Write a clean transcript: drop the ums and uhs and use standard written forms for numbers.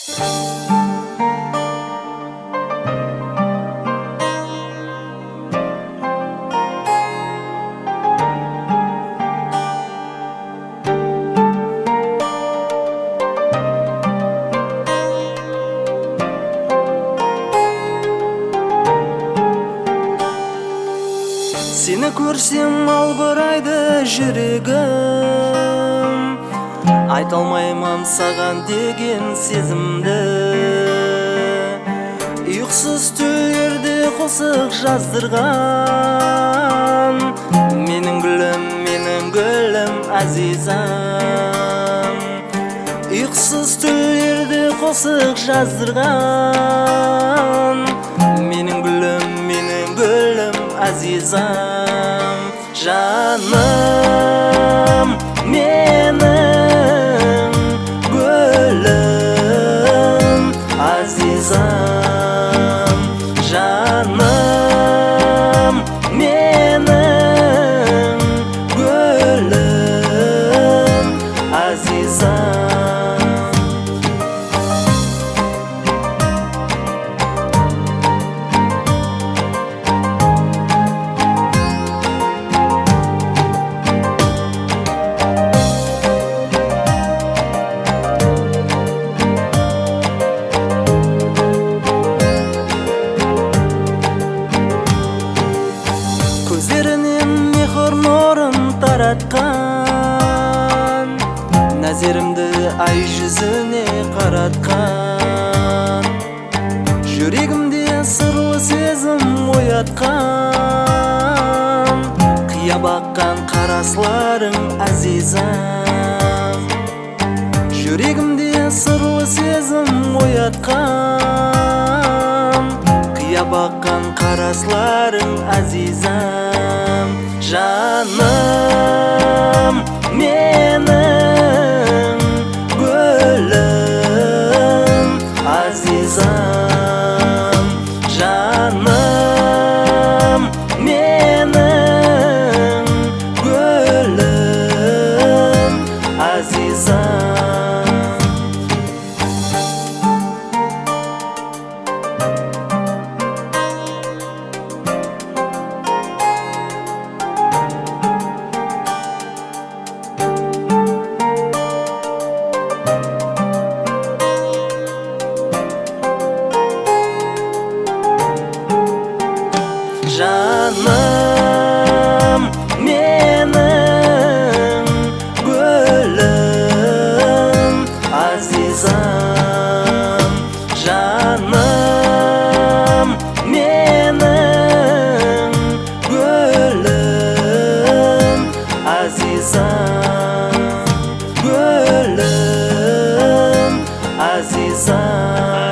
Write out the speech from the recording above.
Seni ko'rsam alboraydi жүрегім, айталмайман саған деген сезімді. Ұйқысыз түндерде қосық жаздырған, менің гүлім азизам. Ұйқысыз түндерде қосық жаздырған, менің гүлім азизам. Жаным менің гүлім азизам. Жаным менің гүлім азизам. Көздерінен мехр нұрын таратқан, нәзерімді ай жүзіне қаратқан. Жүрегімде сырлы сезім оятқан, қия баққан қарасларың азизам. Жүрегімде сырлы сезім оятқан, қия баққан қарасларың азизам. Жаным менің гүлім азизам. Жаным менің гүлім азизам. Жаным менің гүлім азизам. Жаным менің гүлім азизам. Гүлім азизам.